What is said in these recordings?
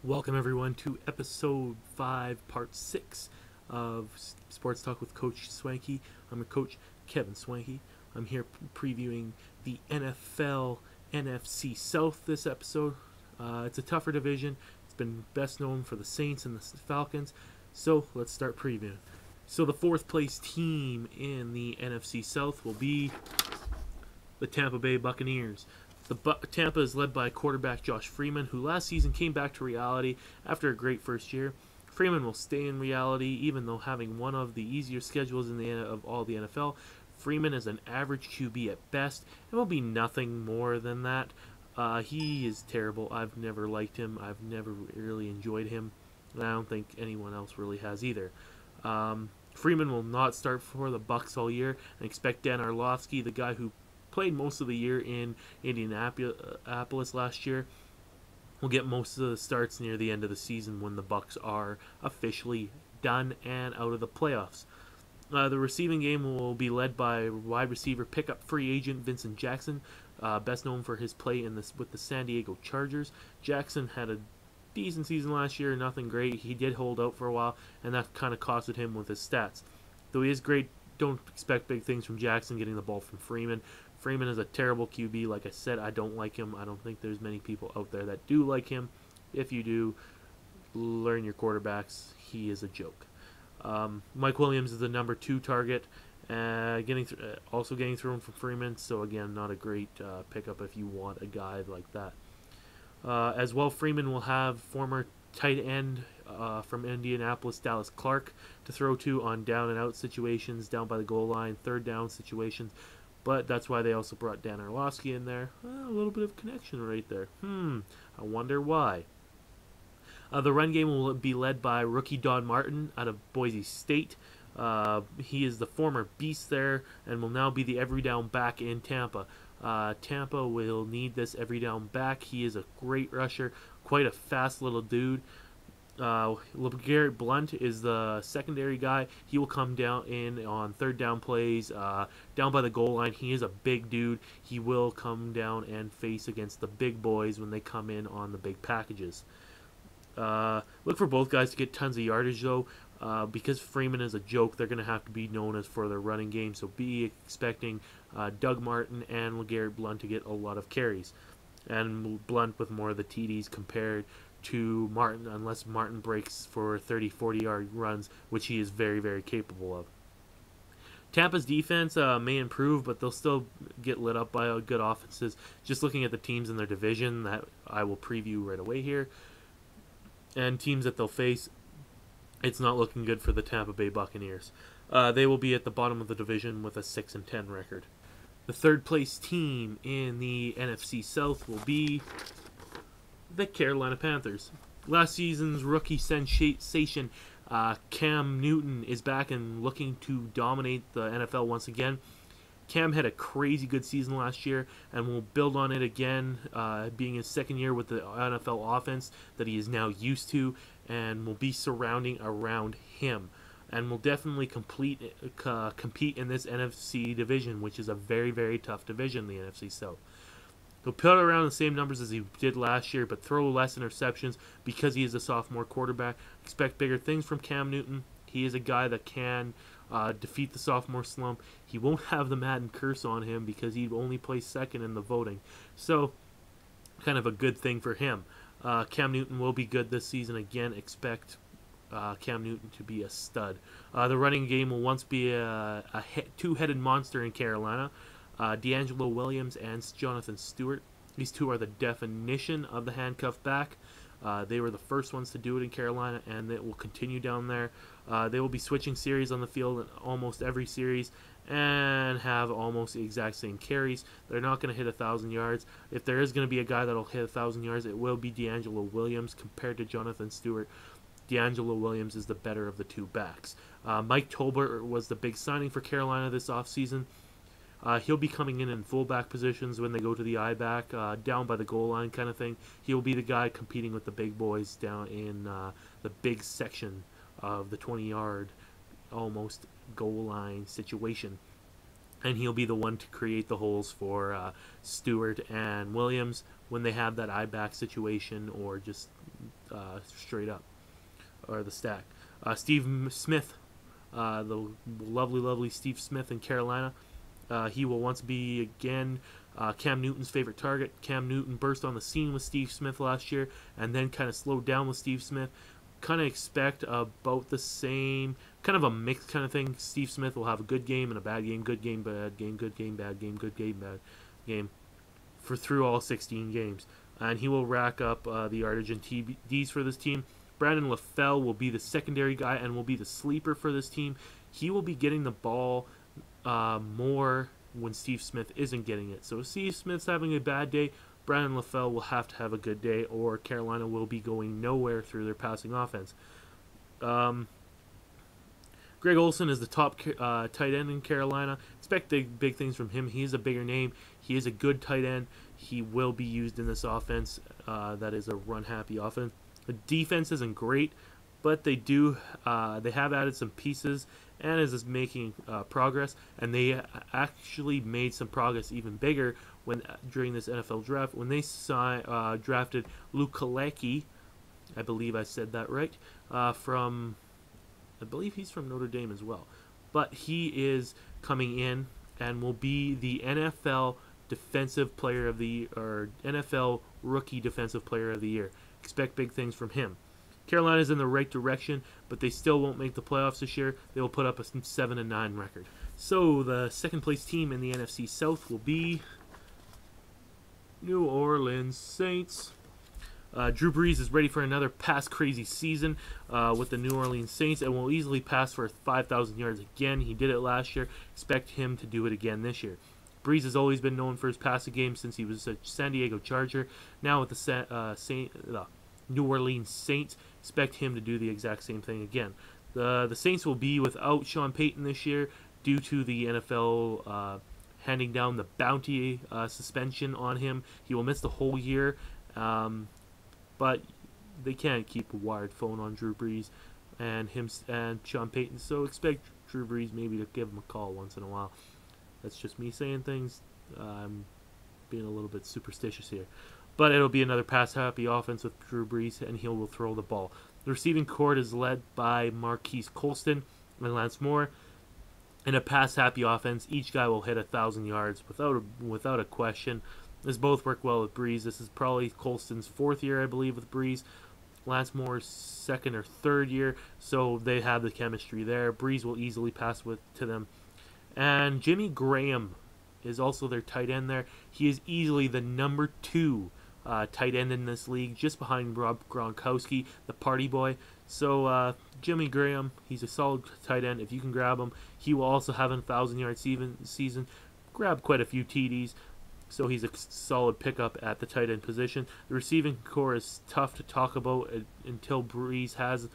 Welcome everyone to episode 5, part 6 of Sports Talk with Coach Swanky. I'm your coach, Kevin Swanky. I'm here previewing the NFL NFC South this episode. It's a tougher division. It's been best known for the Saints and the Falcons. So let's start previewing. So the fourth place team in the NFC South will be the Tampa Bay Buccaneers. Tampa is led by quarterback Josh Freeman, who last season came back to reality after a great first year. Freeman will stay in reality, even though having one of the easier schedules of all the NFL. Freeman is an average QB at best, and will be nothing more than that. He is terrible. I've never liked him. I've never really enjoyed him, and I don't think anyone else really has either. Freeman will not start for the Bucs all year, and expect Dan Orlovsky, the guy who played most of the year in Indianapolis last year, will get most of the starts near the end of the season when the Bucs are officially done and out of the playoffs. The receiving game will be led by wide receiver pickup free agent Vincent Jackson, best known for his play with the San Diego Chargers. Jackson had a decent season last year, nothing great. He did hold out for a while, and that kind of costed him with his stats. Though he is great, don't expect big things from Jackson getting the ball from Freeman. Freeman is a terrible QB. Like I said, I don't like him. I don't think there's many people out there that do like him. If you do, learn your quarterbacks. He is a joke. Mike Williams is the number 2 target, also getting thrown from Freeman. So again, not a great pickup if you want a guy like that. As well, Freeman will have former tight end from Indianapolis, Dallas Clark, to throw to on down and out situations, down by the goal line, third down situations. But that's why they also brought Dan Orlovsky in there. A little bit of connection right there. I wonder why. The run game will be led by rookie Don Martin out of Boise State. He is the former beast there and will now be the every down back in Tampa. Tampa will need this every down back. He is a great rusher, quite a fast little dude. LeGarrette Blount is the secondary guy. He will come down in on third down plays, down by the goal line. He is a big dude. He will come down and face against the big boys when they come in on the big packages. Look for both guys to get tons of yardage, though. Because Freeman is a joke, they're going to have to be known as for their running game. So be expecting Doug Martin and LeGarrette Blount to get a lot of carries. And Blount with more of the TDs compared to Martin, unless Martin breaks for 30-40 yard runs, which he is very, very capable of. Tampa's defense may improve, but they'll still get lit up by good offenses. Just looking at the teams in their division that I will preview right away here, and teams that they'll face, it's not looking good for the Tampa Bay Buccaneers. They will be at the bottom of the division with a 6-10 record. The third place team in the NFC South will be the Carolina Panthers. Last season's rookie sensation Cam Newton is back and looking to dominate the NFL once again. Cam had a crazy good season last year and will build on it again, being his second year with the NFL offense that he is now used to, and will be surrounding around him, and will definitely compete in this NFC division, which is a very, very tough division, the NFC South. He'll put around the same numbers as he did last year, but throw less interceptions because he is a sophomore quarterback. Expect bigger things from Cam Newton. He is a guy that can defeat the sophomore slump. He won't have the Madden curse on him because he only plays second in the voting. So, kind of a good thing for him. Cam Newton will be good this season. Again, expect Cam Newton to be a stud. The running game will once be a two-headed monster in Carolina. D'Angelo Williams and Jonathan Stewart. These two are the definition of the handcuff back. They were the first ones to do it in Carolina, and it will continue down there. They will be switching series on the field in almost every series and have almost the exact same carries. They're not going to hit 1,000 yards. If there is going to be a guy that will hit 1,000 yards, it will be D'Angelo Williams compared to Jonathan Stewart. D'Angelo Williams is the better of the two backs. Mike Tolbert was the big signing for Carolina this offseason. He'll be coming in fullback positions when they go to the I-back, down by the goal line kind of thing. He'll be the guy competing with the big boys down in the big section of the 20-yard almost goal line situation. And he'll be the one to create the holes for Stewart and Williams when they have that I-back situation or just straight up, or the stack. Steve Smith, the lovely Steve Smith in Carolina. He will once be again Cam Newton's favorite target. Cam Newton burst on the scene with Steve Smith last year and then kind of slowed down with Steve Smith. Kind of expect about the same, kind of a mixed kind of thing. Steve Smith will have a good game and a bad game, good game, bad game, good game, bad game, good game, bad game for through all 16 games. And he will rack up the yardage and TDs for this team. Brandon LaFell will be the secondary guy and will be the sleeper for this team. He will be getting the ball more when Steve Smith isn't getting it. So if Steve Smith's having a bad day, Brandon LaFell will have to have a good day, or Carolina will be going nowhere through their passing offense. Greg Olsen is the top tight end in Carolina. Expect big things from him. He is a bigger name. He is a good tight end. He will be used in this offense. That is a run-happy offense. The defense isn't great, but they have added some pieces and is making progress. And they actually made some progress even bigger during this NFL draft when they drafted Luke Kalecki. I believe I said that right. I believe he's from Notre Dame as well. But he is coming in and will be the NFL Defensive Player of the or NFL Rookie Defensive Player of the Year. Expect big things from him. Carolina's in the right direction, but they still won't make the playoffs this year. They will put up a 7-9 record. So the second place team in the NFC South will be New Orleans Saints. Drew Brees is ready for another pass-crazy season with the New Orleans Saints and will easily pass for 5,000 yards again. He did it last year. Expect him to do it again this year. Brees has always been known for his passing game since he was a San Diego Charger. Now with the New Orleans Saints, expect him to do the exact same thing again. The Saints will be without Sean Payton this year due to the NFL handing down the bounty suspension on him. He will miss the whole year. But they can't keep a wired phone on Drew Brees and Sean Payton, so expect Drew Brees maybe to give him a call once in a while. That's just me saying things. I'm being a little bit superstitious here. But it'll be another pass-happy offense with Drew Brees, and he will throw the ball. The receiving corps is led by Marquise Colston and Lance Moore. In a pass-happy offense, each guy will hit 1,000 yards without a question. This both work well with Brees. This is probably Colston's fourth year, I believe, with Brees. Lance Moore's second or third year, so they have the chemistry there. Brees will easily pass to them. And Jimmy Graham is also their tight end there. He is easily the number 2 tight end in this league, just behind Rob Gronkowski, the party boy. So Jimmy Graham, he's a solid tight end. If you can grab him, he will also have a 1,000-yard season. Grab quite a few TDs. So he's a solid pickup at the tight end position. The receiving core is tough to talk about until Brees has.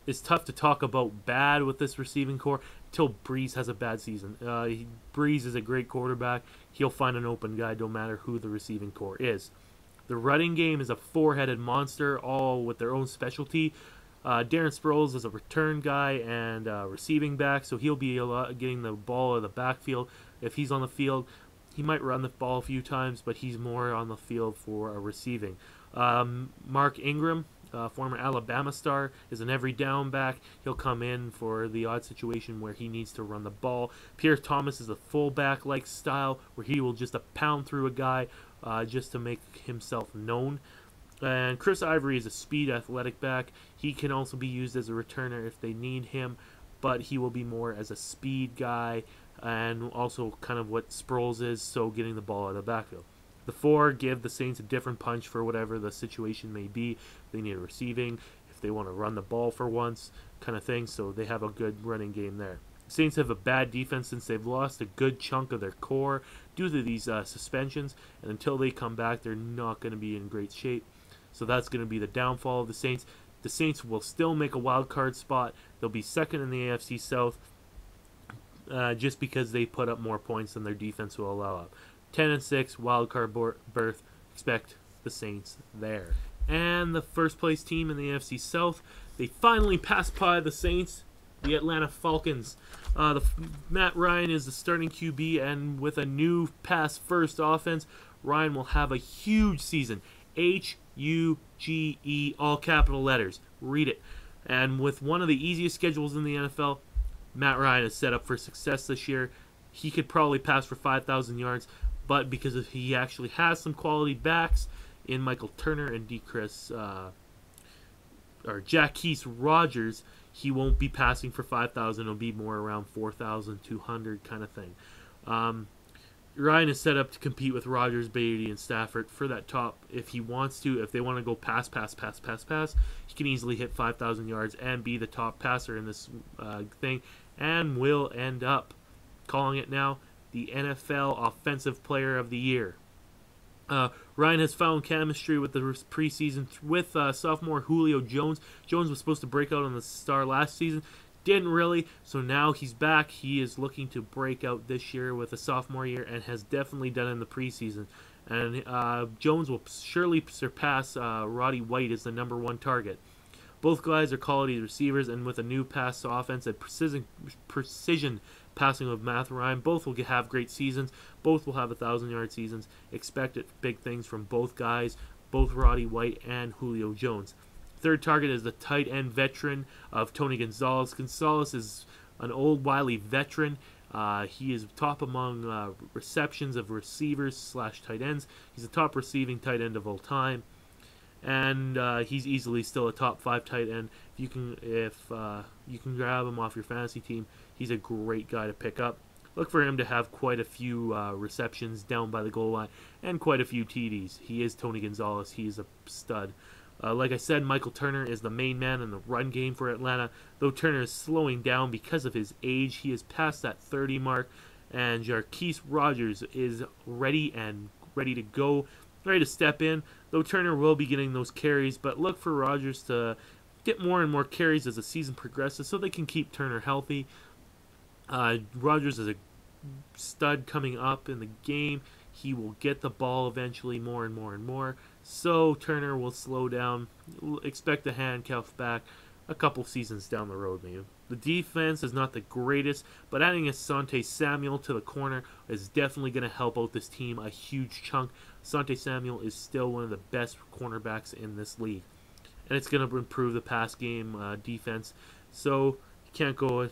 It's tough to talk about bad with this receiving core until Brees has a bad season. Brees is a great quarterback. He'll find an open guy no matter who the receiving core is. The running game is a four-headed monster, all with their own specialty. Darren Sproles is a return guy and receiving back, so he'll be getting the ball out of the backfield. If he's on the field, he might run the ball a few times, but he's more on the field for receiving. Mark Ingram, former Alabama star, is an every down back. He'll come in for the odd situation where he needs to run the ball. Pierre Thomas is a fullback-like style where he will just pound through a guy just to make himself known. And Chris Ivory is a speed athletic back. He can also be used as a returner if they need him, but he will be more as a speed guy and also kind of what Sproles is, so getting the ball out of the backfield. The four give the Saints a different punch for whatever the situation may be. If they need a receiving, if they want to run the ball for once, kind of thing, so they have a good running game there. Saints have a bad defense since they've lost a good chunk of their core due to these suspensions, and until they come back, they're not going to be in great shape. So that's going to be the downfall of the Saints. The Saints will still make a wild card spot. They'll be second in the AFC South just because they put up more points than their defense will allow up. 10-6, wild card berth. Expect the Saints there. And the first place team in the AFC South, they finally passed by the Saints, the Atlanta Falcons. Matt Ryan is the starting QB, and with a new pass-first offense, Ryan will have a huge season. Huge, all capital letters. Read it. And with one of the easiest schedules in the NFL, Matt Ryan is set up for success this year. He could probably pass for 5,000 yards, but because he actually has some quality backs in Michael Turner and Jacquizz Rodgers, he won't be passing for 5,000. It'll be more around 4,200 kind of thing. Ryan is set up to compete with Rodgers, Beatty, and Stafford for that top. If he wants to, if they want to go pass, he can easily hit 5,000 yards and be the top passer in this thing, and will end up calling it now the NFL Offensive Player of the Year. Ryan has found chemistry with the preseason with sophomore Julio Jones. Jones was supposed to break out on the star last season. Didn't really, so now he's back. He is looking to break out this year with a sophomore year and has definitely done it in the preseason. And Jones will surely surpass Roddy White as the #1 target. Both guys are quality receivers, and with a new pass offense and precision passing with Matt Ryan, both will have great seasons. Both will have 1,000-yard seasons. Expect big things from both guys, both Roddy White and Julio Jones. Third target is the tight end veteran of Tony Gonzalez. Gonzalez is an old, wily veteran. He is top among receptions of receivers / tight ends. He's the top receiving tight end of all time, and he's easily still a top 5 tight end. If you can grab him off your fantasy team, he's a great guy to pick up. Look for him to have quite a few receptions down by the goal line and quite a few TDs. He is Tony Gonzalez. He is a stud. Like I said, Michael Turner is the main man in the run game for Atlanta. Though Turner is slowing down because of his age, he is past that 30 mark, and Jacquizz Rodgers is ready to go, ready to step in. Though Turner will be getting those carries, but look for Rodgers to get more and more carries as the season progresses so they can keep Turner healthy. Rodgers is a stud coming up in the game. He will get the ball eventually more and more. So Turner will slow down. Expect a handcuff back a couple seasons down the road, maybe. The defense is not the greatest, but adding Asante Samuel to the corner is definitely going to help out this team a huge chunk. Asante Samuel is still one of the best cornerbacks in this league, and it's going to improve the pass game defense. So you can't go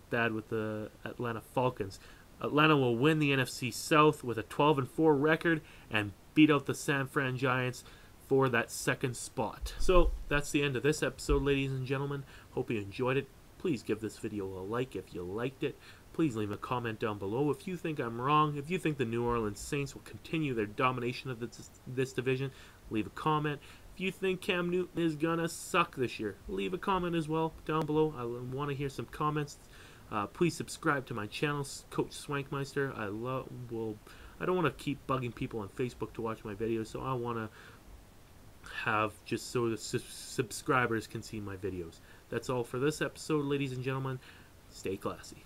bad with the Atlanta Falcons. Atlanta will win the NFC South with a 12-4 record and beat out the San Fran Giants for that second spot. So that's the end of this episode, ladies and gentlemen. Hope you enjoyed it. Please give this video a like if you liked it. Please leave a comment down below if you think I'm wrong. If you think the New Orleans Saints will continue their domination of this division, leave a comment. If you think Cam Newton is gonna suck this year, leave a comment as well down below. I want to hear some comments. Please subscribe to my channel, Coach Swankmeister. I don't want to keep bugging people on Facebook to watch my videos, so I want to have just so the subscribers can see my videos. That's all for this episode, ladies and gentlemen. Stay classy.